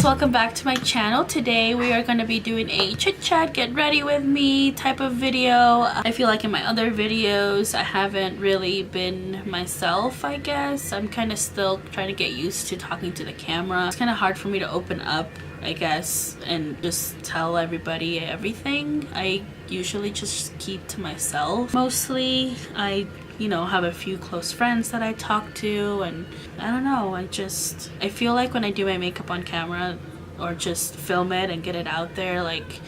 welcome back to my channel. Today we are going to be doing a chit chat, get ready with me type of video. I feel like in my other videos I haven't really been myself, I guess. I'm kind of still trying to get used to talking to the camera. It's kind of hard for me to open up, I guess, and just tell everybody everything. I usually just keep to myself. Mostly I have a few close friends that I talk to, and I don't know, I feel like when I do my makeup on camera or just film it and get it out there, like,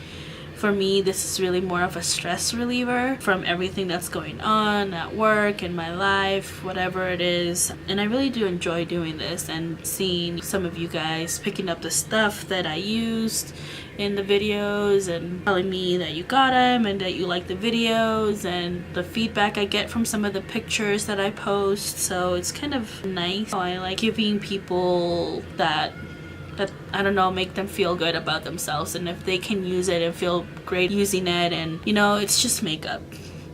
for me this is really more of a stress reliever from everything that's going on at work, in my life, whatever it is. And I really do enjoy doing this and seeing some of you guys picking up the stuff that I used in the videos and telling me that you got them and that you like the videos, and the feedback I get from some of the pictures that I post. So it's kind of nice. I like giving people that I don't know, make them feel good about themselves, and if they can use it and feel great using it, and it's just makeup.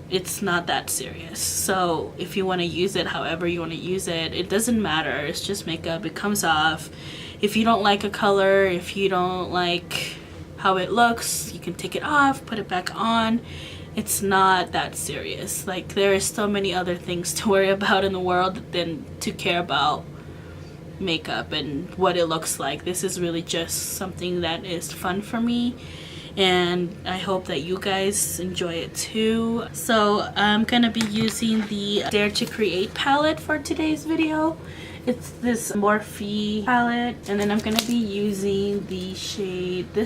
It's not that serious. So if you want to use it however you want to use it, it doesn't matter. It's just makeup. It comes off. If you don't like a color, if you don't like how it looks, you can take it off, put it back on. It's not that serious. Like, there are so many other things to worry about in the world than to care about makeup and what it looks like. This is really just something that is fun for me, and I hope that you guys enjoy it too. So I'm gonna be using the Dare to Create palette for today's video. It's this Morphe palette, and then I'm gonna be using this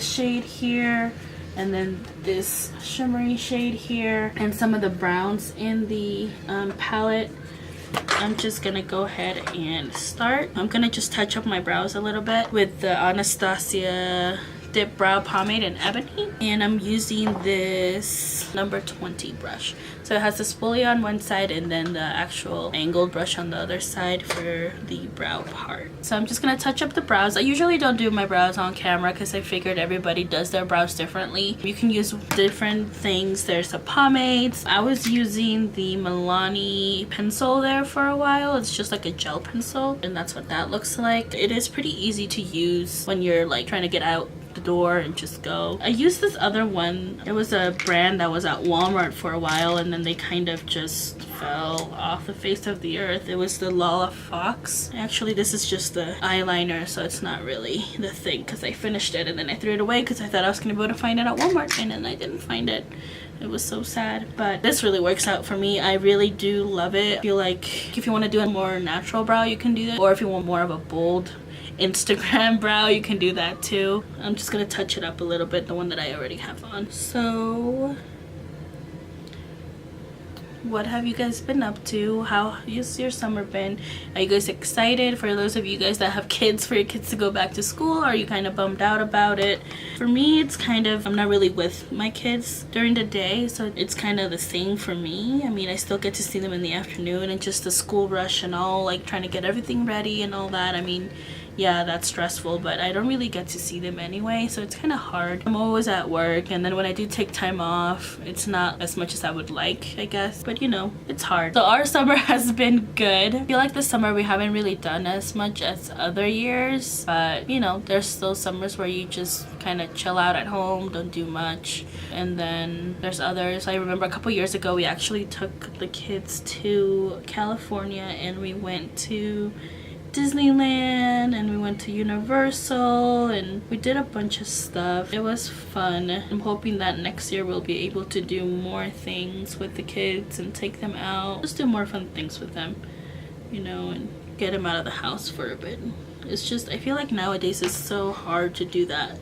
shade here, and then this shimmery shade here, and some of the browns in the palette. I'm just gonna go ahead and start. I'm gonna just touch up my brows a little bit with the Anastasia Dip Brow Pomade in Ebony, and I'm using this number 20 brush. So it has the spoolie on one side and then the actual angled brush on the other side for the brow part. So I'm just gonna touch up the brows. I usually don't do my brows on camera because I figured everybody does their brows differently. You can use different things. There's the pomades. I was using the Milani pencil there for a while. It's just like a gel pencil, and that's what that looks like. It is pretty easy to use when you're like trying to get out the door and just go. I used this other one. It was a brand that was at Walmart for a while, and then they kind of just fell off the face of the earth. It was the Lala Fox. Actually, this is just the eyeliner, so it's not really the thing, because I finished it and then I threw it away because I thought I was gonna be able to find it at Walmart, and then I didn't find it. It was so sad, but this really works out for me. I really do love it. I feel like if you want to do a more natural brow, you can do that, or if you want more of a bold Instagram brow, you can do that too. I'm just gonna touch it up a little bit, the one that I already have on. So what have you guys been up to? How has your summer been? Are you guys excited? For those of you guys that have kids, for your kids to go back to school, are you kind of bummed out about it? For me, it's kind of, I'm not really with my kids during the day, so it's kind of the same for me. I mean, I still get to see them in the afternoon, and just the school rush and all, like trying to get everything ready and all that. I mean, yeah, that's stressful, but I don't really get to see them anyway, so it's kind of hard. I'm always at work, and then when I do take time off, it's not as much as I would like, I guess, but it's hard. So our summer has been good. I feel like this summer we haven't really done as much as other years, but there's still summers where you just kind of chill out at home, don't do much, and then there's others. I remember a couple years ago we actually took the kids to California, and we went to Disneyland, and we went to Universal, and we did a bunch of stuff. It was fun. I'm hoping that next year we'll be able to do more things with the kids and take them out, just do more fun things with them, and get them out of the house for a bit. It's just, I feel like nowadays it's so hard to do that.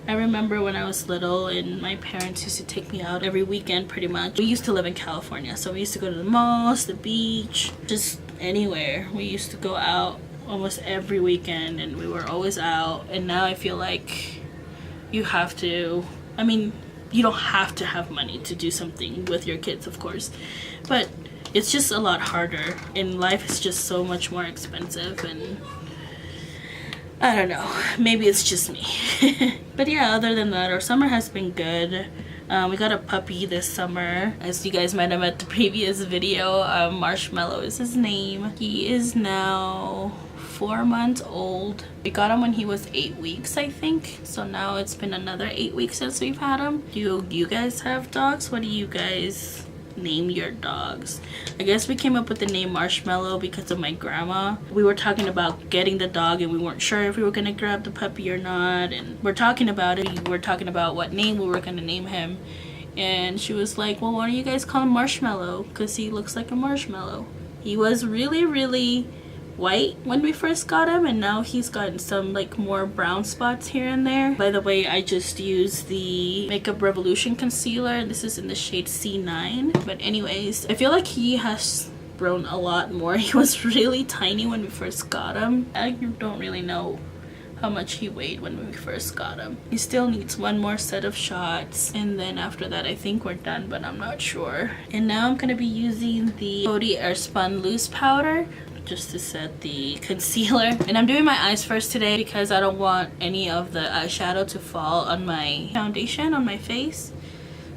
I remember when I was little and my parents used to take me out every weekend pretty much. We used to live in California, so we used to go to the malls, the beach, just anywhere. We used to go out almost every weekend, and we were always out. And now I feel like you have to, I mean, you don't have to have money to do something with your kids, of course, but it's just a lot harder, and life is just so much more expensive, and I don't know, maybe it's just me. But yeah, other than that, our summer has been good. We got a puppy this summer, as you guys might have met the previous video. Marshmallow is his name. He is now 4 months old. We got him when he was 8 weeks, I think. So now it's been another 8 weeks since we've had him. Do you guys have dogs? What do you guys name your dogs? I guess we came up with the name Marshmallow because of my grandma. We were talking about getting the dog and we weren't sure if we were gonna grab the puppy or not, and we're talking about it. We were talking about what name we were gonna name him, and she was like, well, why don't you guys call him Marshmallow, because he looks like a marshmallow. He was really white when we first got him, and now he's gotten some like more brown spots here and there. By the way, I just used the Makeup Revolution concealer. This is in the shade C9. But anyways, I feel like he has grown a lot more. He was really tiny when we first got him. I don't really know how much he weighed when we first got him. He still needs one more set of shots, and then after that I think we're done, but I'm not sure. And now I'm gonna be using the Coty Airspun Loose Powder just to set the concealer. And I'm doing my eyes first today because I don't want any of the eyeshadow to fall on my foundation on my face.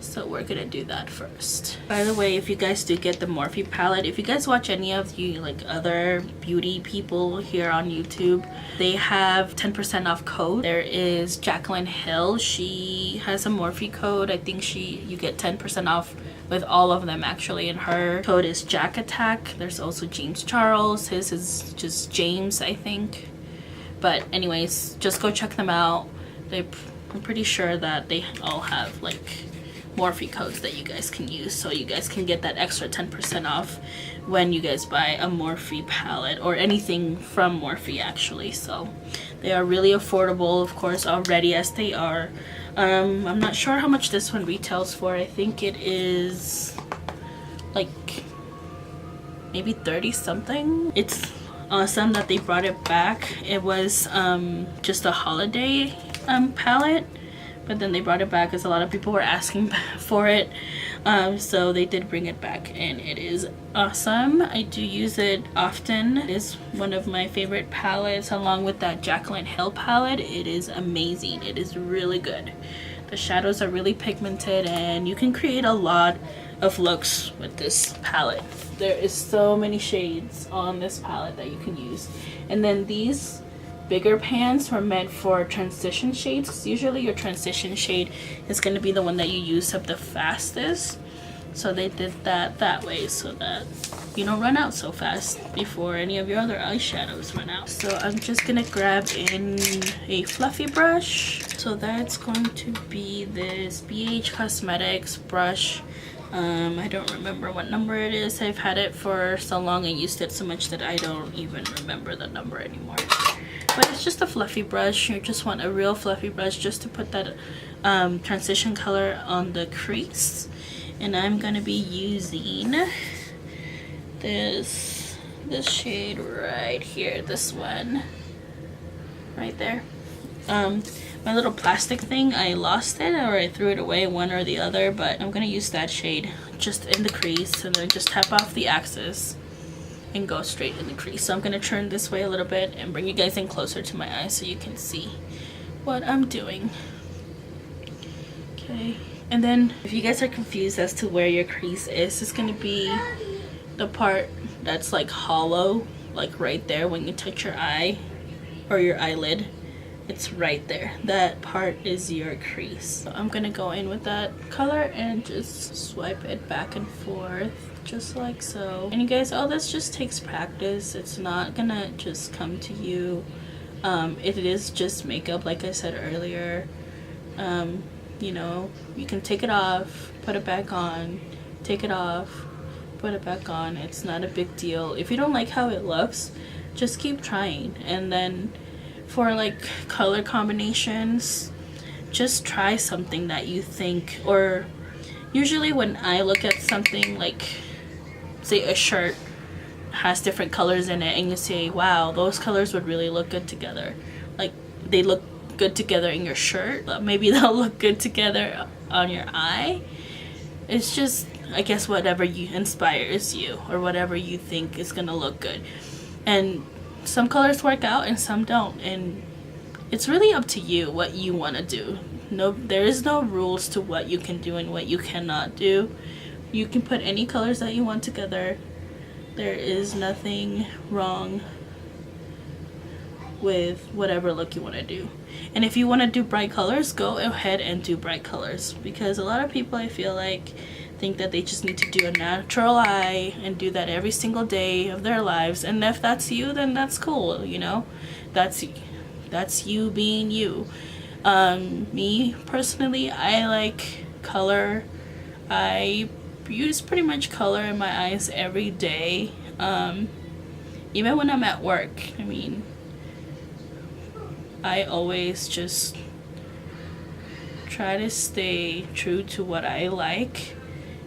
So we're gonna do that first. By the way, if you guys do get the Morphe palette, if you guys watch any of you like other beauty people here on YouTube, they have 10% off code. There is Jaclyn Hill. She has a Morphe code. I think you get 10% off with all of them actually, and her code is Jack Attack. There's also James Charles. His is just James, I think. But anyways, just go check them out. I'm pretty sure that they all have like Morphe codes that you guys can use, so you guys can get that extra 10% off when you guys buy a Morphe palette or anything from Morphe actually. So they are really affordable, of course, already as they are. I'm not sure how much this one retails for. I think it is like maybe 30 something. It's awesome that they brought it back. It was just a holiday palette, but then they brought it back because a lot of people were asking for it, so they did bring it back, and it is awesome. I do use it often. It is one of my favorite palettes, along with that Jaclyn Hill palette. It is amazing. It is really good. The shadows are really pigmented, and you can create a lot of looks with this palette. There is so many shades on this palette that you can use. And then these bigger pans were meant for transition shades, because usually your transition shade is going to be the one that you use up the fastest. So they did that way so that you don't run out so fast before any of your other eyeshadows run out. So I'm just gonna grab in a fluffy brush. So that's going to be this BH Cosmetics brush. I don't remember what number it is. I've had it for so long and used it so much that I don't even remember the number anymore. But it's just a fluffy brush. You just want a real fluffy brush just to put that transition color on the crease. And I'm gonna be using this shade right here, this one right there. My little plastic thing, I lost it or I threw it away, one or the other, but I'm gonna use that shade just in the crease, and then just tap off the axis and go straight in the crease. So I'm gonna turn this way a little bit and bring you guys in closer to my eyes so you can see what I'm doing. Okay, and then if you guys are confused as to where your crease is, it's gonna be the part that's like hollow, like right there when you touch your eye or your eyelid. It's right there. That part is your crease. So I'm gonna go in with that color and just swipe it back and forth just like so. And you guys, all this just takes practice. It's not gonna just come to you. It is just makeup, like I said earlier. You know, you can take it off, put it back on, take it off, put it back on. It's not a big deal. If you don't like how it looks, just keep trying. And then for like color combinations, just try something that you think, or usually when I look at something like, say a shirt has different colors in it and you say, wow, those colors would really look good together, like they look good together in your shirt, maybe they'll look good together on your eye. It's just, I guess, whatever inspires you or whatever you think is gonna look good. And some colors work out and some don't, and it's really up to you what you want to do. No, there is no rules to what you can do and what you cannot do. You can put any colors that you want together. There is nothing wrong with whatever look you want to do. And if you want to do bright colors, go ahead and do bright colors, because a lot of people, I feel like, think that they just need to do a natural eye and do that every single day of their lives. And if that's you, then that's cool, you know, that's you being you. Me personally, I like color. I use pretty much color in my eyes every day, even when I'm at work. I mean, I always just try to stay true to what I like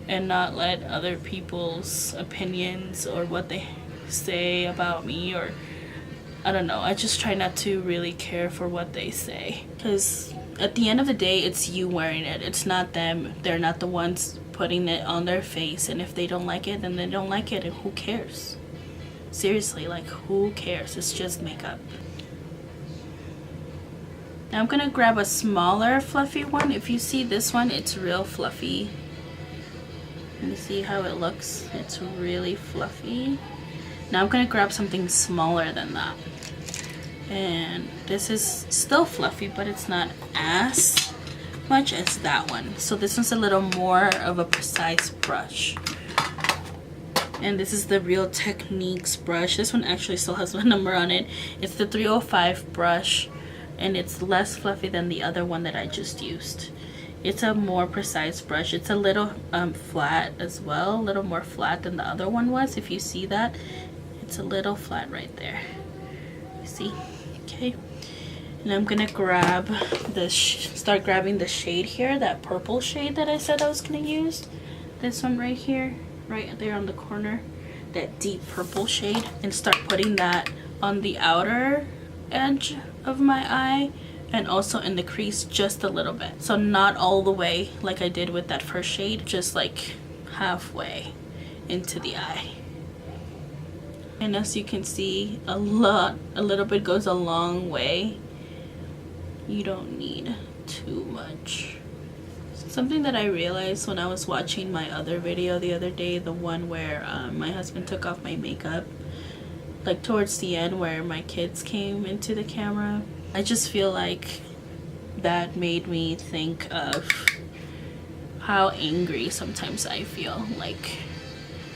and not let other people's opinions or what they say about me, or I don't know, I just try not to really care for what they say, because at the end of the day, it's you wearing it. It's not them. They're not the ones putting it on their face, and if they don't like it, then they don't like it, and who cares? Seriously, like, who cares? It's just makeup. Now I'm gonna grab a smaller fluffy one. If you see this one, it's real fluffy. Let me see how it looks. It's really fluffy. Now I'm gonna grab something smaller than that. And this is still fluffy, but it's not as much as that one. So this one's a little more of a precise brush. And this is the Real Techniques brush. This one actually still has my number on it. It's the 305 brush, and it's less fluffy than the other one that I just used. It's a more precise brush. It's a little flat as well, a little more flat than the other one was. If you see that, it's a little flat right there. You see? Okay. And I'm gonna grab the start grabbing the shade here, that purple shade that I said I was gonna use. This one right here, right there on the corner, that deep purple shade, and start putting that on the outer edge of my eye, and also in the crease just a little bit. So not all the way like I did with that first shade, just like halfway into the eye. And as you can see, a little bit goes a long way. You don't need too much. Something that I realized when I was watching my other video the other day, the one where my husband took off my makeup, like towards the end where my kids came into the camera, I just feel like that made me think of how angry sometimes I feel. Like,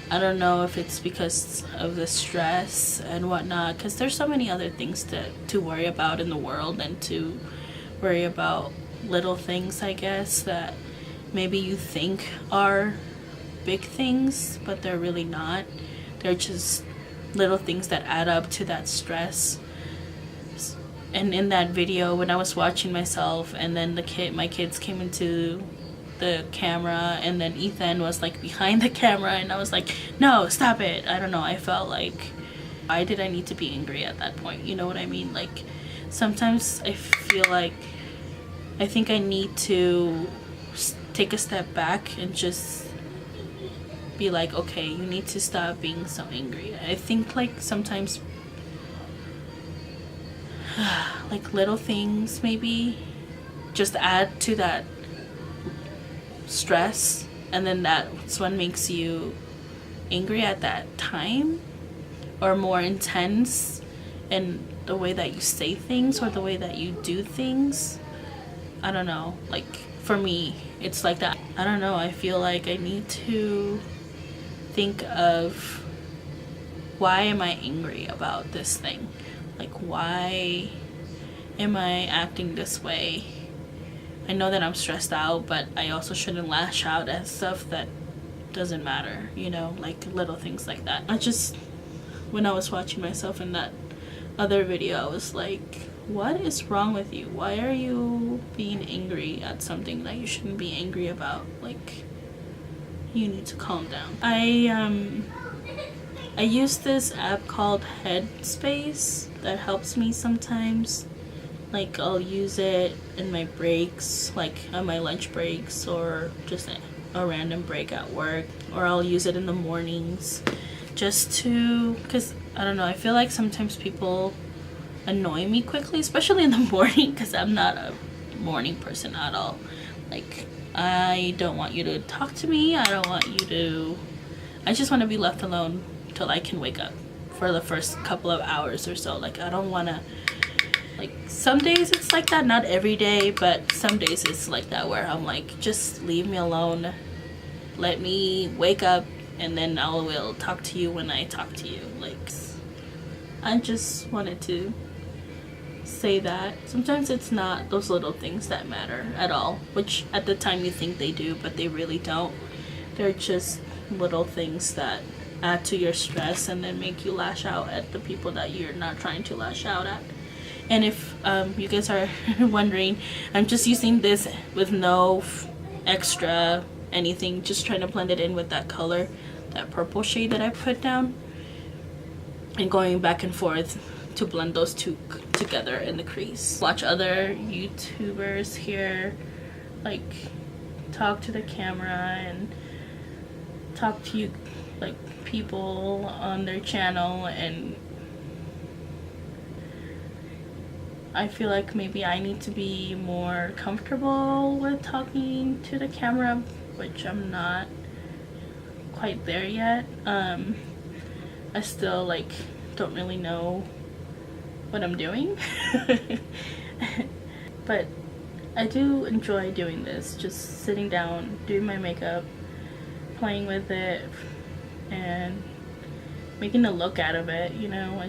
I don't know if it's because of the stress and whatnot, because there's so many other things to worry about in the world, and to worry about little things, I guess, that maybe you think are big things, but they're really not. They're just little things that add up to that stress. And in that video, when I was watching myself, and then my kids came into the camera, and then Ethan was like behind the camera, and I was like, no, stop it. I don't know, I felt like, why did I need to be angry at that point? You know what I mean? Like, sometimes I feel like I think I need to take a step back and just be like, okay, you need to stop being so angry. I think like sometimes like little things maybe just add to that stress, and then that's what makes you angry at that time, or more intense in the way that you say things or the way that you do things. I don't know, like for me it's like that. I don't know, I feel like I need to think of, why am I angry about this thing? Like, why am I acting this way? I know that I'm stressed out, but I also shouldn't lash out at stuff that doesn't matter, you know, like little things like that. When I was watching myself in that other video, I was like, what is wrong with you? Why are you being angry at something that you shouldn't be angry about? Like, you need to calm down. I use this app called Headspace that helps me sometimes. Like, I'll use it in my breaks, like on my lunch breaks, or just a random break at work, or I'll use it in the mornings just to, because I don't know, I feel like sometimes people annoy me quickly, especially in the morning, because I'm not a morning person at all. Like, I don't want you to talk to me. I just want to be left alone till I can wake up for the first couple of hours or so. Like, I don't want to Like some days it's like that, not every day, but some days it's like that where I'm like, just leave me alone, let me wake up, and then I will talk to you when I talk to you. Like, I just wanted to say that sometimes it's not those little things that matter at all, which at the time you think they do, but they really don't. They're just little things that add to your stress and then make you lash out at the people that you're not trying to lash out at. And if you guys are wondering, I'm just using this with no extra anything, just trying to blend it in with that color, that purple shade that I put down, and going back and forth to blend those two together in the crease. Watch other YouTubers here like talk to the camera and talk to you like people on their channel, and I feel like maybe I need to be more comfortable with talking to the camera, which I'm not quite there yet. I still like don't really know what I'm doing. But I do enjoy doing this, just sitting down, doing my makeup, playing with it, and making a look out of it, you know. I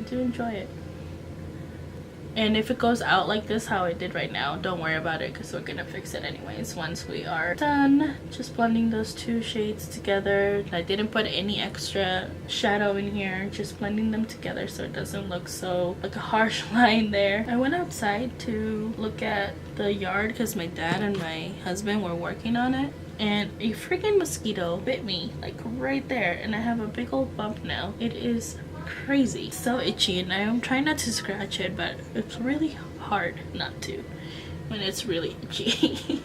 do enjoy it. And if it goes out like this, how it did right now, don't worry about it, because we're gonna fix it anyways once we are done. Just blending those two shades together. I didn't put any extra shadow in here, just blending them together so it doesn't look so like a harsh line there. I went outside to look at the yard because my dad and my husband were working on it, and a freaking mosquito bit me like right there, and I have a big old bump now. It is crazy, so itchy, and I'm trying not to scratch it, but it's really hard not to when it's really itchy.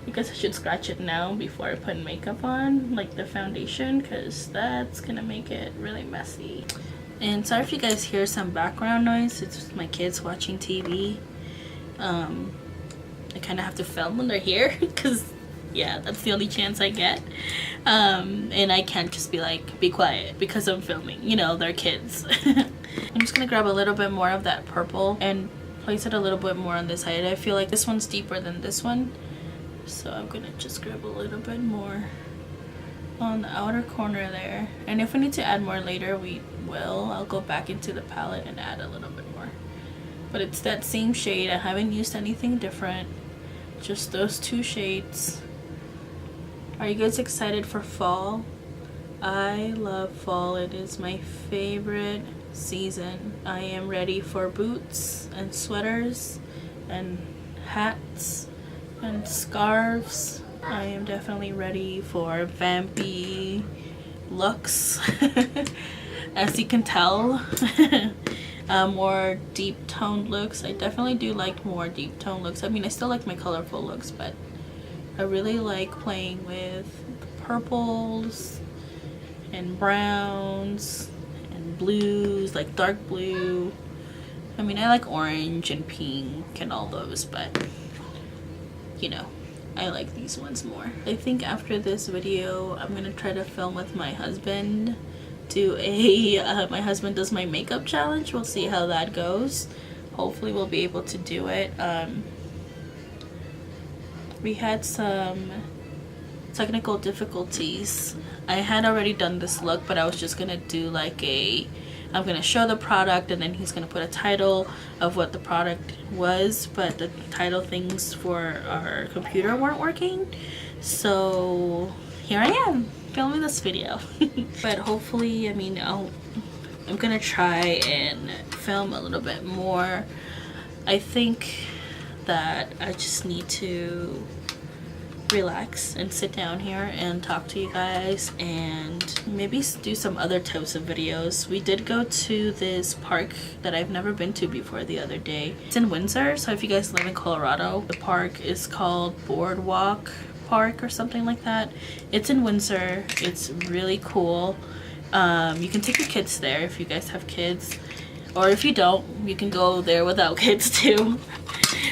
I guess I should scratch it now before I put makeup on, like the foundation, because that's gonna make it really messy. And sorry if you guys hear some background noise, it's my kids watching TV. I kind of have to film when they're here because yeah, that's the only chance I get. And I can't just be like, be quiet because I'm filming, you know, they're kids. I'm just gonna grab a little bit more of that purple and place it a little bit more on this side. I feel like this one's deeper than this one, so I'm gonna just grab a little bit more on the outer corner there. And if we need to add more later, we will. I'll go back into the palette and add a little bit more, but it's that same shade. I haven't used anything different, just those two shades. Are you guys excited for fall? I love fall. It is my favorite season. I am ready for boots and sweaters and hats and scarves. I am definitely ready for vampy looks. As you can tell. More deep toned looks. I definitely do like more deep toned looks. I mean, I still like my colorful looks, but I really like playing with purples and browns and blues, like dark blue. I mean, I like orange and pink and all those, but you know, I like these ones more. I think after this video, I'm gonna try to film with my husband. Do a my husband does my makeup challenge. We'll see how that goes. Hopefully we'll be able to do it. We had some technical difficulties. I had already done this look, but I was just gonna do like I'm gonna show the product and then he's gonna put a title of what the product was, but the title things for our computer weren't working. So here I am filming this video. But hopefully, I mean, I'm gonna try and film a little bit more. I think that I just need to relax and sit down here and talk to you guys and maybe do some other types of videos. We did go to this park that I've never been to before the other day. It's in Windsor, so if you guys live in Colorado, the park is called Boardwalk Park or something like that. It's in Windsor. It's really cool. You can take your kids there if you guys have kids, or if you don't, you can go there without kids too.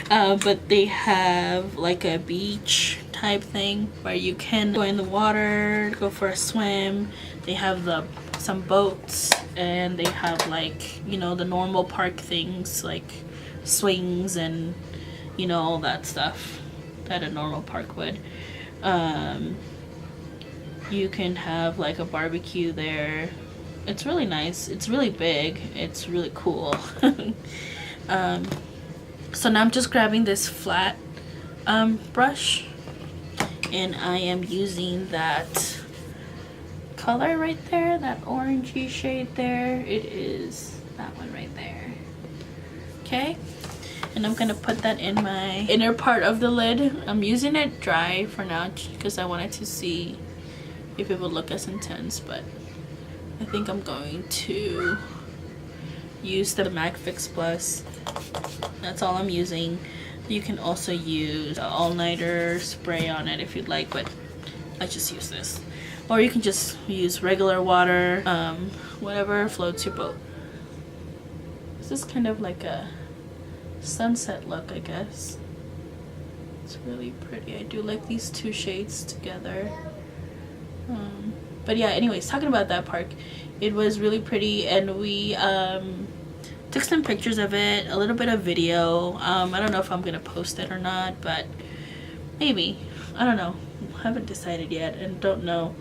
But they have like a beach type thing where you can go in the water, go for a swim. They have the some boats, and they have like, you know, the normal park things like swings and, you know, all that stuff that a normal park would. You can have like a barbecue there. It's really nice. It's really big. It's really cool. So now I'm just grabbing this flat brush, and I am using that color right there, that orangey shade there. It is that one right there. Okay, and I'm gonna put that in my inner part of the lid. I'm using it dry for now because I wanted to see if it would look as intense, but I think I'm going to use the MAC Fix Plus. That's all I'm using. You can also use all-nighter spray on it if you'd like, but I just use this. Or you can just use regular water, whatever floats your boat. This is kind of like a sunset look, I guess. It's really pretty. I do like these two shades together. But yeah, anyways, talking about that park, it was really pretty, and we took some pictures of it, a little bit of video. I don't know if I'm gonna post it or not, but maybe. I don't know. Haven't decided yet, and don't know.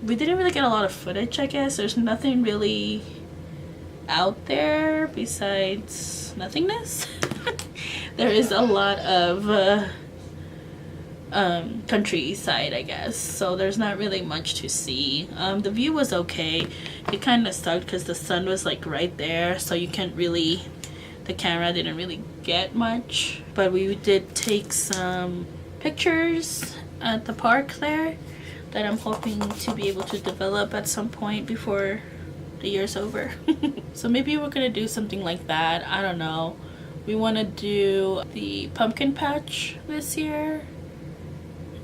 We didn't really get a lot of footage, I guess. There's nothing really out there besides nothingness. There is a lot of countryside, I guess, so there's not really much to see. The view was okay. It kind of sucked because the sun was like right there, so you can't really, the camera didn't really get much, but we did take some pictures at the park there that I'm hoping to be able to develop at some point before the year's over. So maybe we're gonna do something like that. I don't know. We want to do the pumpkin patch this year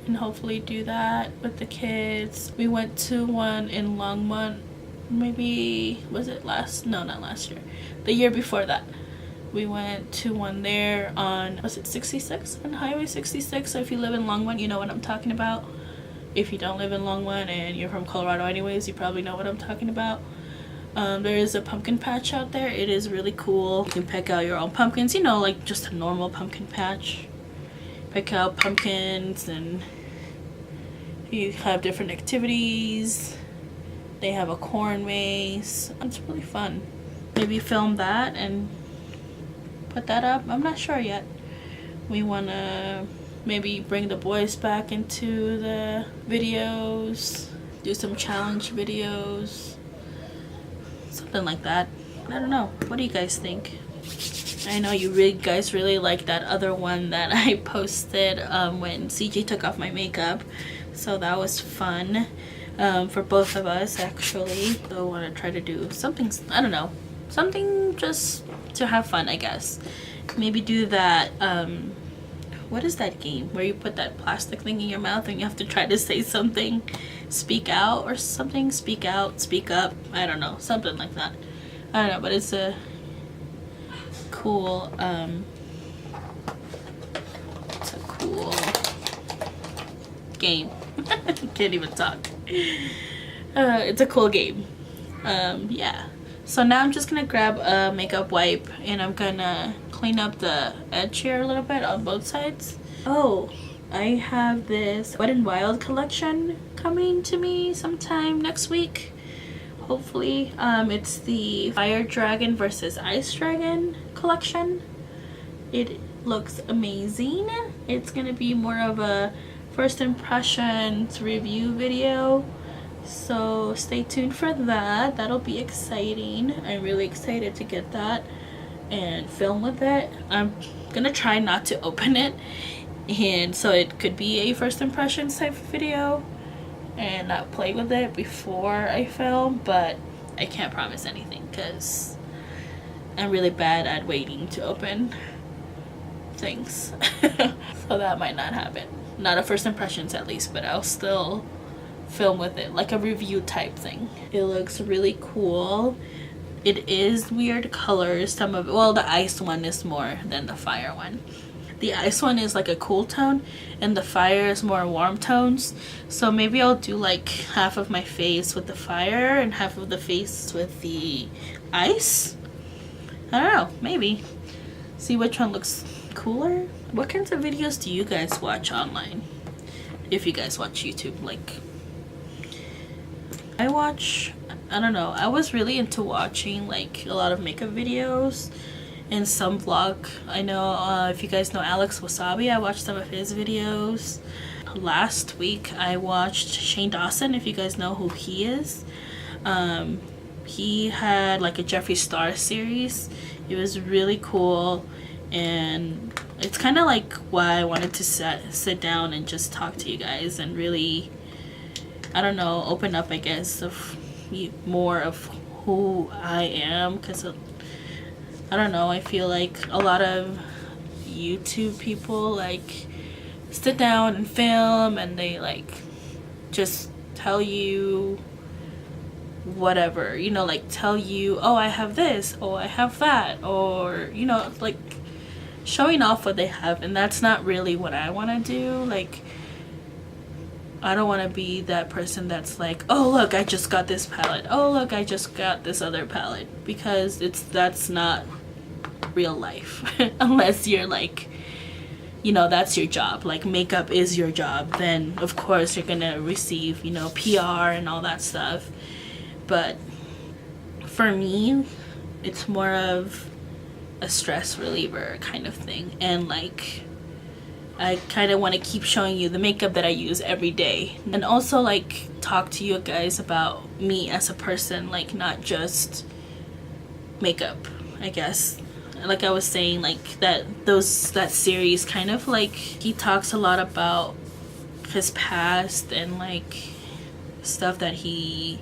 and hopefully do that with the kids. We went to one in Longmont, maybe, was it not last year, the year before that. We went to one there on, was it 66? On Highway 66. So if you live in Longmont, you know what I'm talking about. If you don't live in Longmont and you're from Colorado anyways, you probably know what I'm talking about. There is a pumpkin patch out there. It is really cool. You can pick out your own pumpkins, you know, like just a normal pumpkin patch. Pick out pumpkins, and you have different activities. They have a corn maze. It's really fun. Maybe film that and put that up. I'm not sure yet. We want to maybe bring the boys back into the videos, do some challenge videos, something like that. I don't know. What do you guys think? I know you guys really like that other one that I posted when CJ took off my makeup. So that was fun for both of us, actually. So I want to try to do something, I don't know, something just to have fun, I guess. Maybe do that, what is that game where you put that plastic thing in your mouth and you have to try to say something? Speak out or something? Speak out, speak up. I don't know, something like that. I don't know, but it's a cool, game. Can't even talk. It's a cool game. Yeah. So now I'm just gonna grab a makeup wipe and I'm gonna clean up the edge here a little bit on both sides. Oh, I have this Wet n Wild collection coming to me sometime next week, hopefully. It's the Fire Dragon versus Ice Dragon collection. It looks amazing. It's gonna be more of a first impressions review video, so stay tuned for that. That'll be exciting. I'm really excited to get that and film with it. I'm gonna try not to open it, and so it could be a first impressions type of video and not play with it before I film, but I can't promise anything because I'm really bad at waiting to open things. So that might not happen. Not a first impressions at least, but I'll still film with it, like a review type thing. It looks really cool. It is weird colors. Some of it, well, the ice one is more than the fire one. The ice one is like a cool tone and the fire is more warm tones. So maybe I'll do like half of my face with the fire and half of the face with the ice. I don't know, maybe. See which one looks cooler. What kinds of videos do you guys watch online? If you guys watch YouTube, like I don't know, I was really into watching like a lot of makeup videos and some vlog. I know if you guys know Alex Wasabi, I watched some of his videos. Last week I watched Shane Dawson, if you guys know who he is. He had like a Jeffree Star series. It was really cool, and it's kind of like why I wanted to sit down and just talk to you guys and really, I don't know, open up, I guess, of more of who I am, because I don't know, I feel like a lot of YouTube people like sit down and film and they like just tell you whatever, you know, like tell you, oh, I have this, oh, I have that, or, you know, like showing off what they have. And that's not really what I want to do. Like, I don't want to be that person that's like, oh look, I just got this palette, oh look, I just got this other palette, because that's not real life. Unless you're like, you know, that's your job, like makeup is your job, then of course you're gonna receive, you know, PR and all that stuff. But for me, it's more of a stress reliever kind of thing, and like I kind of want to keep showing you the makeup that I use every day, and also like talk to you guys about me as a person, like not just makeup, I guess. Like I was saying, like that series kind of like, he talks a lot about his past and like stuff that he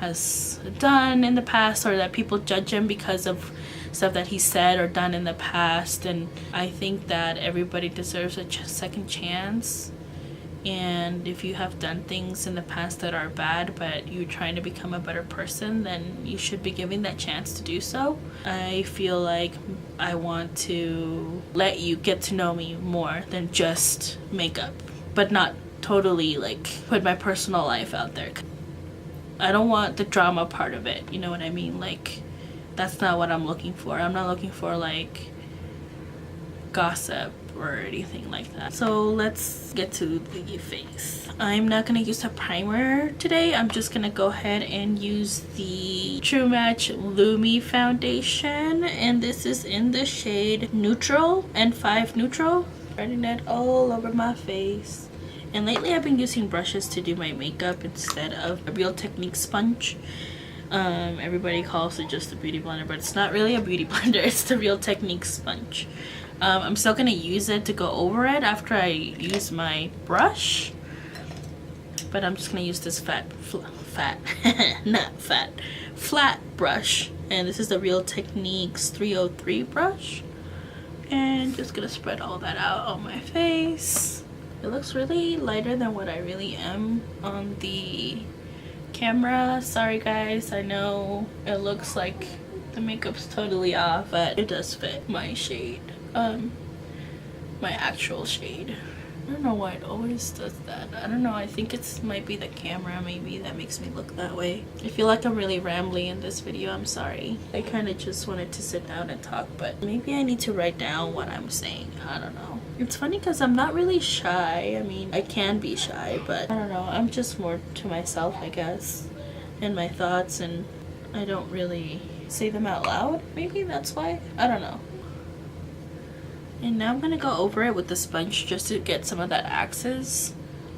has done in the past, or that people judge him because of stuff that he said or done in the past. And I think that everybody deserves a second chance, and if you have done things in the past that are bad but you're trying to become a better person, then you should be given that chance to do so. I feel like I want to let you get to know me more than just makeup, but not totally like put my personal life out there. I don't want the drama part of it, you know what I mean? Like, that's not what I'm looking for. I'm not looking for like gossip or anything like that. So let's get to the face. I'm not gonna use a primer today. I'm just gonna go ahead and use the True Match Lumi foundation, and this is in the shade Neutral, N5 Neutral. Spreading it all over my face. And lately I've been using brushes to do my makeup instead of a Real Technique sponge. Everybody calls it just a beauty blender, but it's not really a beauty blender, it's the Real Technique sponge. I'm still gonna use it to go over it after I use my brush, but I'm just gonna use this flat brush, and this is the Real Techniques 303 brush, and just gonna spread all that out on my face. It looks really lighter than what I really am on the camera. Sorry guys, I know it looks like the makeup's totally off, but it does fit my shade, my actual shade. I don't know why it always does that. I don't know, I think it's might be the camera maybe that makes me look that way. I feel like I'm really rambling in this video, I'm sorry. I kind of just wanted to sit down and talk, but maybe I need to write down what I'm saying. I don't know. It's funny because I'm not really shy. I mean, I can be shy, but I don't know, I'm just more to myself, I guess, and my thoughts, and I don't really say them out loud. Maybe that's why, I don't know. And now I'm gonna go over it with the sponge just to get some of that excess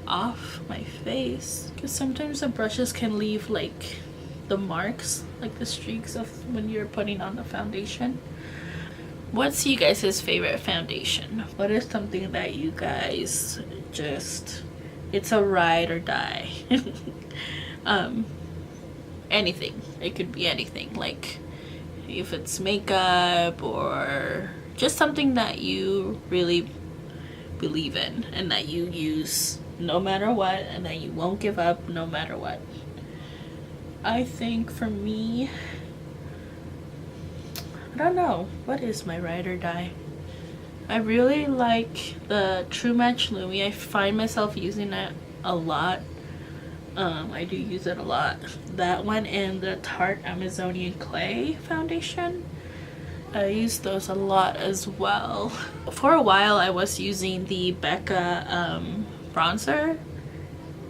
off my face, because sometimes the brushes can leave like the marks, like the streaks of when you're putting on the foundation. What's you guys' favorite foundation? What is something that you guys just, it's a ride or die? Anything. It could be anything, like if it's makeup or just something that you really believe in and that you use no matter what, and that you won't give up no matter what. I think for me, I don't know, what is my ride or die? I really like the True Match Lumi. I find myself using it a lot. I do use it a lot. That one and the Tarte Amazonian Clay foundation. I use those a lot as well. For a while I was using the Becca bronzer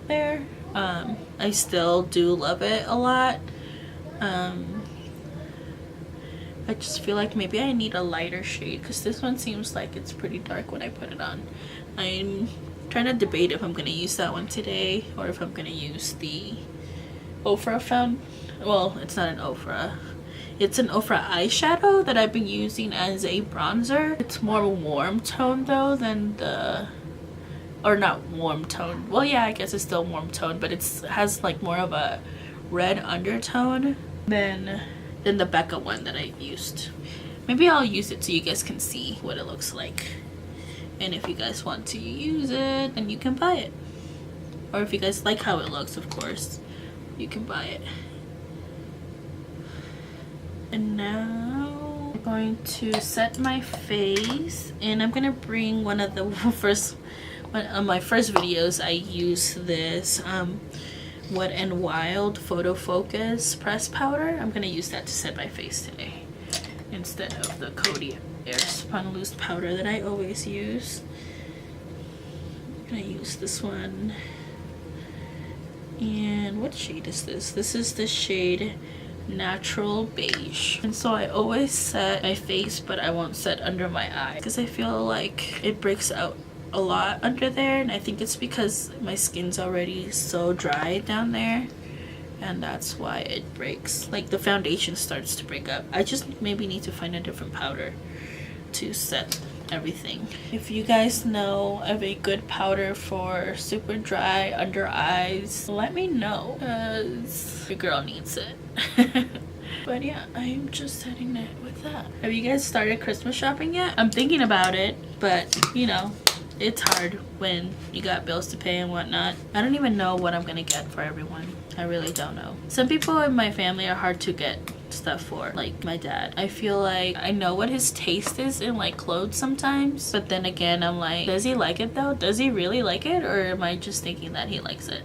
there. I still do love it a lot. I just feel like maybe I need a lighter shade because this one seems like it's pretty dark when I put it on. I'm trying to debate if I'm going to use that one today or if I'm going to use the Ofra well, it's not an Ofra. It's an Ofra eyeshadow that I've been using as a bronzer. It's more warm tone though than the, or not warm tone. Well, yeah, I guess it's still warm tone, but it has like more of a red undertone than the Becca one that I've used. Maybe I'll use it so you guys can see what it looks like. And if you guys want to use it, then you can buy it. Or if you guys like how it looks, of course, you can buy it. And now I'm going to set my face, and I'm gonna bring one of the one of my first videos. I use this Wet n Wild Photo Focus press powder. I'm gonna use that to set my face today instead of the Coty Airspun loose powder that I always use. I'm gonna use this one. And what shade is this? This is the shade Natural Beige. And so I always set my face, but I won't set under my eye because I feel like it breaks out a lot under there, and I think it's because my skin's already so dry down there, and that's why it breaks. Like the foundation starts to break up. I just maybe need to find a different powder to set everything. If you guys know of a good powder for super dry under eyes, let me know because your girl needs it. But yeah, I'm just setting it with that. Have you guys started Christmas shopping yet? I'm thinking about it, but you know, it's hard when you got bills to pay and whatnot. I don't even know what I'm gonna get for everyone. I really don't know. Some people in my family are hard to get stuff for, like my dad. I feel like I know what his taste is in like clothes sometimes, but then again I'm like, does he like it though? Does he really like it, or am I just thinking that he likes it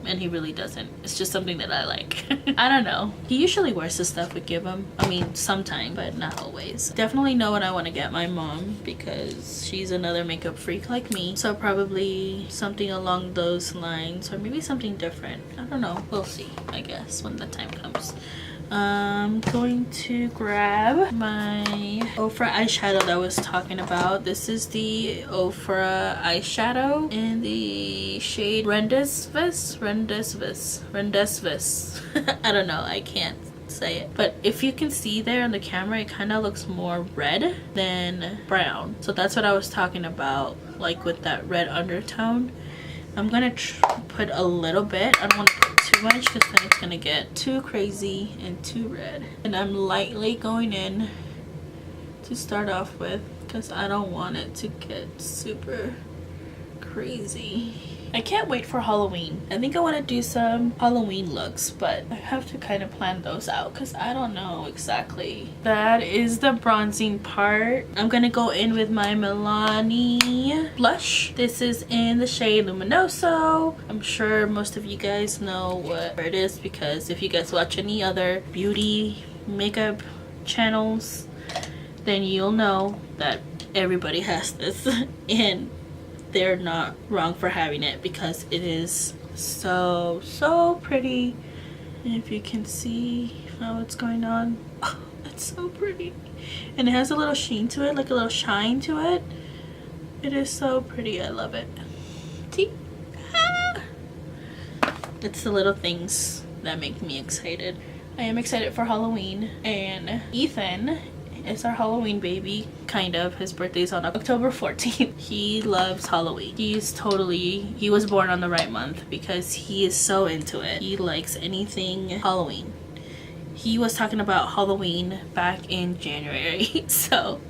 and he really doesn't? It's just something that I like. I don't know. He usually wears the stuff we give him. I mean, sometimes, but not always. Definitely know what I want to get my mom because she's another makeup freak like me. So probably something along those lines, or maybe something different. I don't know. We'll see, I guess, when the time comes. I'm going to grab my Ofra eyeshadow that I was talking about. This is the Ofra eyeshadow in the shade Rendezvous. I don't know, I can't say it, but if you can see there on the camera, it kind of looks more red than brown. So that's what I was talking about, like with that red undertone. I'm gonna put a little bit. I don't want to put too much because then it's gonna get too crazy and too red. And I'm lightly going in to start off with because I don't want it to get super crazy. I can't wait for Halloween. I think I want to do some Halloween looks, but I have to kind of plan those out because I don't know exactly. That is the bronzing part. I'm gonna go in with my Milani blush. This is in the shade Luminoso. I'm sure most of you guys know what it is because if you guys watch any other beauty makeup channels, then you'll know that everybody has this and they're not wrong for having it because it is so pretty. And if you can see how it's going on, oh, it's so pretty, and it has a little sheen to it, like a little shine to it. It is so pretty. I love it. See? Ah! It's the little things that make me excited. I am excited for Halloween, and Ethan is our Halloween baby, kind of. His birthday's on October 14th. He loves Halloween. He was born on the right month because he is so into it. He likes anything Halloween. He was talking about Halloween back in January. So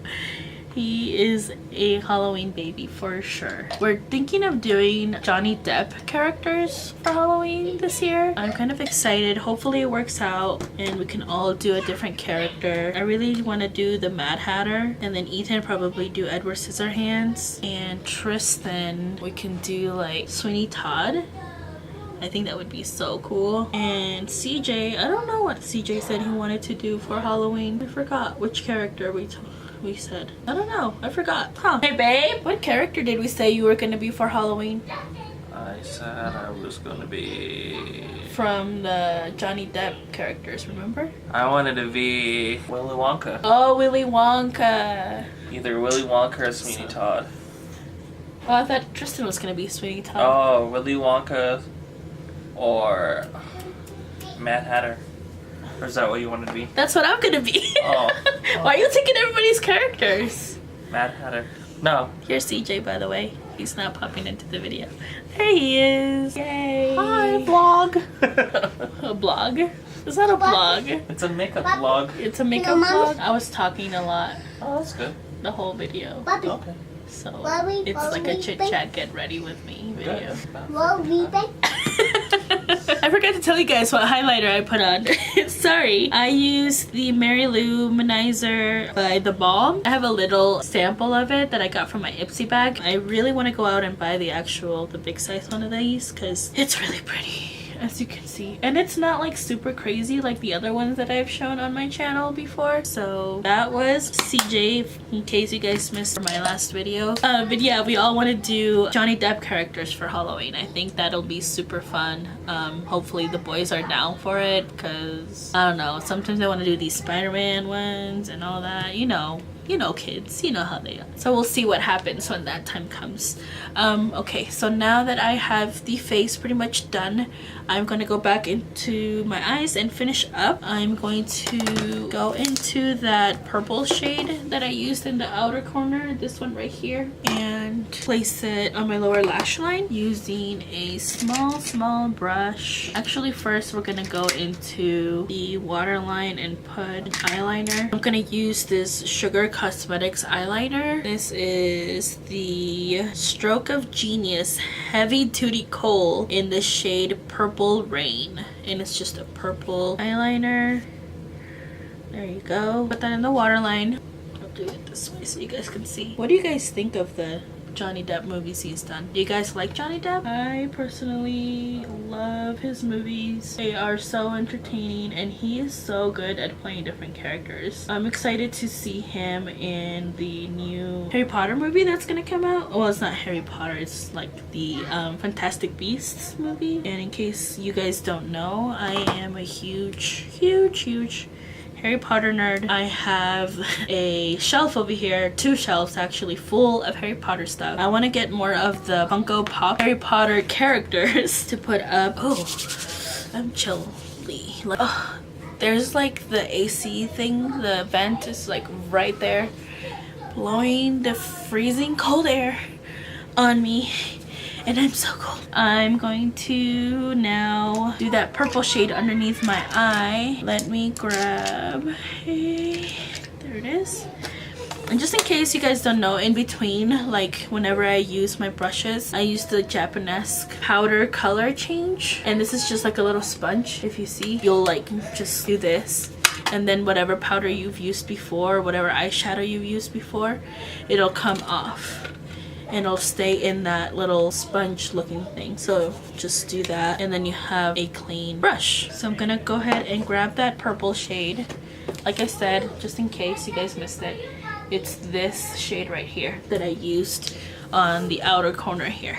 He is a Halloween baby for sure. We're thinking of doing Johnny Depp characters for Halloween this year. I'm kind of excited. Hopefully it works out and we can all do a different character. I really want to do the Mad Hatter, and then Ethan probably do Edward Scissorhands, and Tristan we can do like Sweeney Todd. I think that would be so cool. And CJ, I don't know what CJ said he wanted to do for Halloween. I forgot which character we said. I don't know. I forgot. Huh. Hey babe, what character did we say you were gonna be for Halloween? I said I was gonna be... from the Johnny Depp characters, remember? I wanted to be Willy Wonka. Oh, Willy Wonka. Either Willy Wonka or Sweeney Todd. Oh, I thought Tristan was gonna be Sweeney Todd. Oh, Willy Wonka or Mad Hatter. Or is that what you wanted to be? That's what I'm gonna be. Oh. Why are you taking everybody's characters? Mad Hatter. No. Here's CJ, by the way. He's not popping into the video. There he is. Yay. Hi, vlog. A blog? Is that a blog? It's a makeup vlog. It's a makeup vlog? I was talking a lot. Oh, that's good. The whole video. Okay. So it's like a chit chat get ready with me video. I forgot to tell you guys what highlighter I put on. Sorry. I used the Mary Lou Manizer by The Balm. I have a little sample of it that I got from my Ipsy bag. I really want to go out and buy the big size one of these because it's really pretty, as you can see, and it's not like super crazy like the other ones that I've shown on my channel before. So that was CJ, in case you guys missed my last video. But yeah, we all want to do Johnny Depp characters for Halloween. I think that'll be super fun. Hopefully the boys are down for it because I don't know, sometimes I want to do these Spider-Man ones and all that, you know kids, you know how they are. So we'll see what happens when that time comes. Okay, so now that I have the face pretty much done, I'm going to go back into my eyes and finish up. I'm going to go into that purple shade that I used in the outer corner, this one right here, and place it on my lower lash line using a small brush. Actually, first we're going to go into the waterline and put an eyeliner. I'm going to use this Sugar Cosmetics eyeliner. This is the Stroke of Genius Heavy Duty Kohl in the shade Purple Rain, and it's just a purple eyeliner. There you go. Put that in the waterline. I'll do it this way so you guys can see. What do you guys think of the Johnny Depp movies he's done? Do you guys like Johnny Depp? I personally love his movies. They are so entertaining and he is so good at playing different characters. I'm excited to see him in the new Harry Potter movie that's gonna come out. Well, it's not Harry Potter, it's like the Fantastic Beasts movie. And in case you guys don't know, I am a huge Harry Potter nerd. I have a shelf over here, 2 shelves actually, full of Harry Potter stuff. I want to get more of the Funko Pop Harry Potter characters to put up. Oh, I'm chilly. Like, oh, there's like the AC thing, the vent is like right there, blowing the freezing cold air on me. And I'm so cold. I'm going to now do that purple shade underneath my eye. Let me grab there it is. And just in case you guys don't know, in between, like whenever I use my brushes, I use the Japanese powder color change. And this is just like a little sponge. If you see, you'll like just do this. And then whatever powder you've used before, whatever eyeshadow you've used before, it'll come off. And it'll stay in that little sponge looking thing. So just do that and then you have a clean brush. So I'm gonna go ahead and grab that purple shade. Like I said, just in case you guys missed it, it's this shade right here that I used on the outer corner here.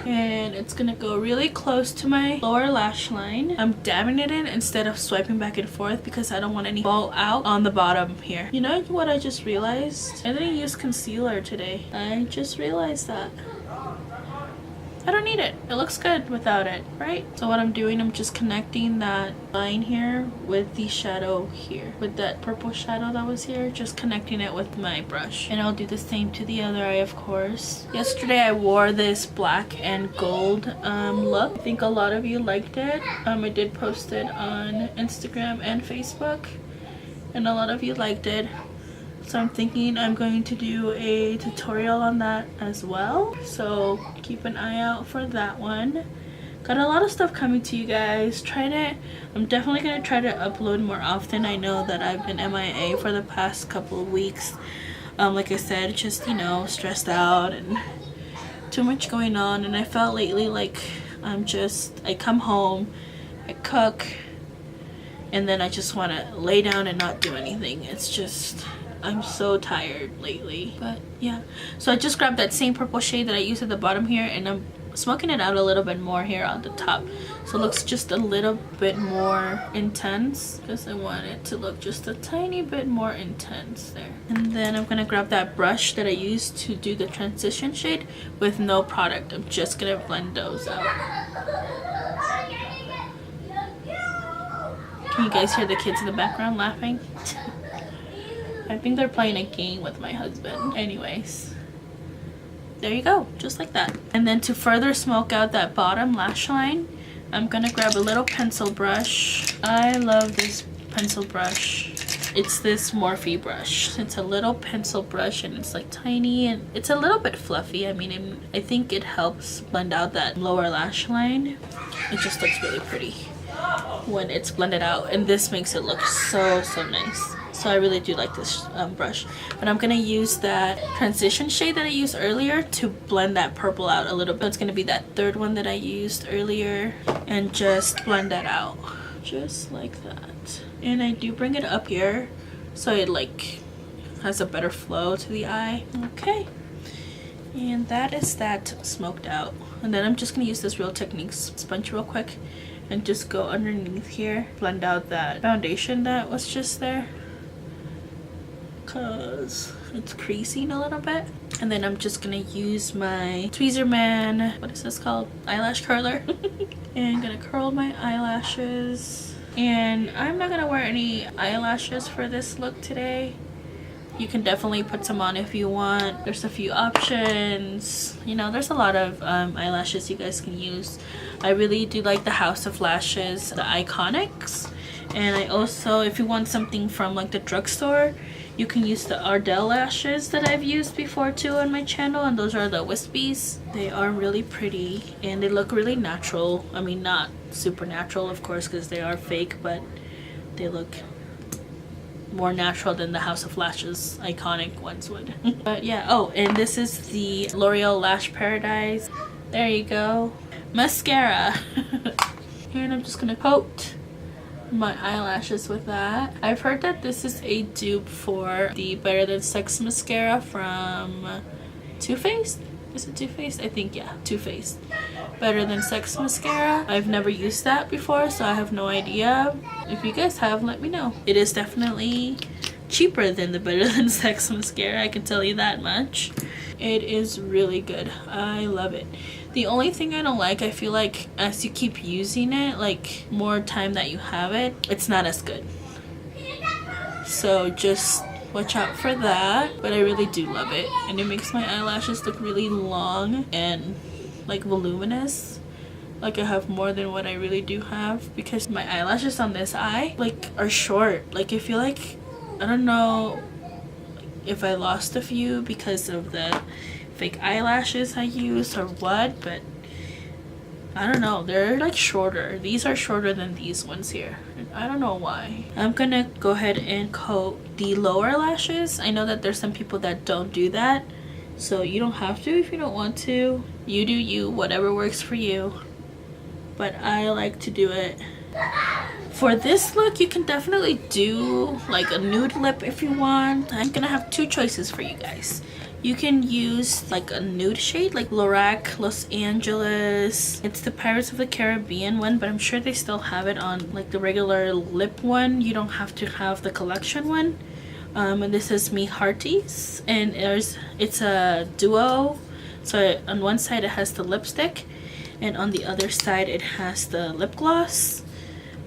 And it's gonna go really close to my lower lash line. I'm dabbing it in instead of swiping back and forth because I don't want any fall out on the bottom here. You know what I just realized? I didn't use concealer today. I just realized that. I don't need it. It looks good without it, right? So what I'm doing, I'm just connecting that line here with the shadow here. With that purple shadow that was here, just connecting it with my brush. And I'll do the same to the other eye, of course. Yesterday I wore this black and gold look. I think a lot of you liked it. I did post it on Instagram and Facebook. And a lot of you liked it. So I'm thinking I'm going to do a tutorial on that as well. So keep an eye out for that one. Got a lot of stuff coming to you guys. I'm definitely going to try to upload more often. I know that I've been MIA for the past couple of weeks. Like I said, just, you know, stressed out and too much going on. And I felt lately like I come home, I cook, and then I just want to lay down and not do anything. It's just, I'm so tired lately. But yeah, so I just grabbed that same purple shade that I used at the bottom here, and I'm smoking it out a little bit more here on the top, so it looks just a little bit more intense, because I want it to look just a tiny bit more intense there. And then I'm gonna grab that brush that I used to do the transition shade with no product. I'm just gonna blend those out. Can you guys hear the kids in the background laughing? I think they're playing a game with my husband. Anyways, there you go, just like that. And then to further smoke out that bottom lash line, I'm gonna grab a little pencil brush. I love this pencil brush. It's this Morphe brush. It's a little pencil brush, and it's like tiny, and it's a little bit fluffy. I mean, I think it helps blend out that lower lash line. It just looks really pretty when it's blended out, and this makes it look so nice. So I really do like this brush. But I'm gonna use that transition shade that I used earlier to blend that purple out a little bit. It's gonna be that third one that I used earlier, and just blend that out just like that. And I do bring it up here so it like has a better flow to the eye. Okay, and that is that smoked out. And then I'm just gonna use this Real Techniques sponge real quick and just go underneath here, blend out that foundation that was just there, because it's creasing a little bit. And then I'm just gonna use my Tweezerman, what is this called, eyelash curler, and I'm gonna curl my eyelashes. And I'm not gonna wear any eyelashes for this look today. You can definitely put some on if you want. There's a few options, you know, there's a lot of eyelashes you guys can use. I really do like the House of Lashes, the Iconics. And I also, if you want something from like the drugstore, you can use the Ardell lashes that I've used before too on my channel, and those are the wispies. They are really pretty and they look really natural. I mean, not super natural of course, because they are fake, but they look more natural than the House of Lashes iconic ones would. But yeah, oh, and this is the L'Oreal Lash Paradise. There you go. Mascara. And I'm just gonna coat my eyelashes with that. I've heard that this is a dupe for the Better Than Sex mascara from Too Faced. Is it Too Faced? I think, yeah, Too Faced. Better Than Sex mascara. I've never used that before, so I have no idea. If you guys have, let me know. It is definitely cheaper than the Better Than Sex mascara, I can tell you that much. It is really good. I love it. The only thing I don't like, I feel like as you keep using it, like more time that you have it, it's not as good. So just watch out for that. But I really do love it, and it makes my eyelashes look really long and like voluminous. Like I have more than what I really do have, because my eyelashes on this eye like are short. Like I feel like, I don't know if I lost a few because of the fake eyelashes I use or what, but I don't know, they're like shorter. These are shorter than these ones here. I don't know why. I'm gonna go ahead and coat the lower lashes. I know that there's some people that don't do that, so you don't have to if you don't want to. You do you, whatever works for you. But I like to do it. For this look, you can definitely do like a nude lip if you want. I'm gonna have two choices for you guys. You can use like a nude shade like Lorac Los Angeles. It's the Pirates of the Caribbean one, but I'm sure they still have it on like the regular lip one. You don't have to have the collection one. And this is Me Hearties, and it's a duo. So on one side it has the lipstick, and on the other side it has the lip gloss.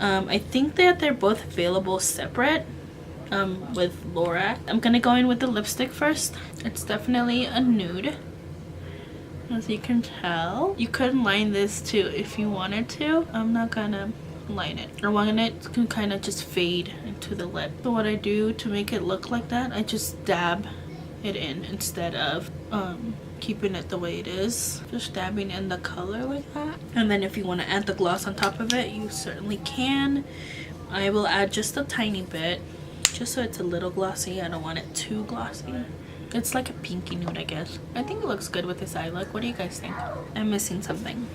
I think that they're both available separate. With Lorac. I'm gonna go in with the lipstick first. It's definitely a nude, as you can tell. You could line this too if you wanted to. I'm not gonna line it. I want it to kind of just fade into the lip. So what I do to make it look like that, I just dab it in instead of keeping it the way it is. Just dabbing in the color like that. And then if you want to add the gloss on top of it, you certainly can. I will add just a tiny bit, just so it's a little glossy. I don't want it too glossy. It's like a pinky nude, I guess. I think it looks good with this eye look. What do you guys think? I'm missing something.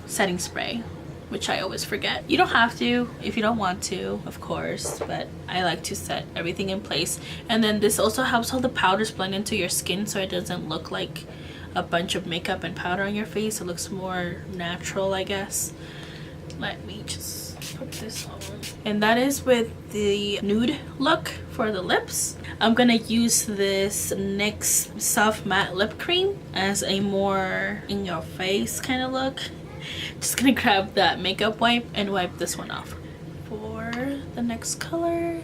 Setting spray, which I always forget. You don't have to if you don't want to, of course, but I like to set everything in place. And then this also helps all the powders blend into your skin, so it doesn't look like a bunch of makeup and powder on your face. It looks more natural, I guess. Let me just put this on. And that is with the nude look for the lips. I'm gonna use this NYX soft matte lip cream as a more in your face kind of look. Just gonna grab that makeup wipe and wipe this one off. For the next color,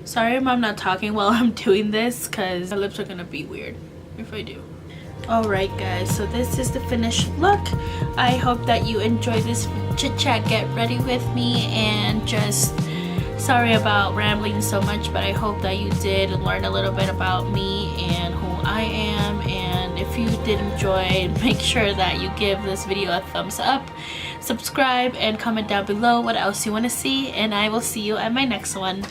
sorry if I'm not talking while I'm doing this because my lips are gonna be weird if I do. Alright guys, so this is the finished look. I hope that you enjoyed this chit chat get ready with me, and just sorry about rambling so much, but I hope that you did learn a little bit about me and who I am. And if you did enjoy, make sure that you give this video a thumbs up, subscribe, and comment down below what else you want to see, and I will see you at my next one.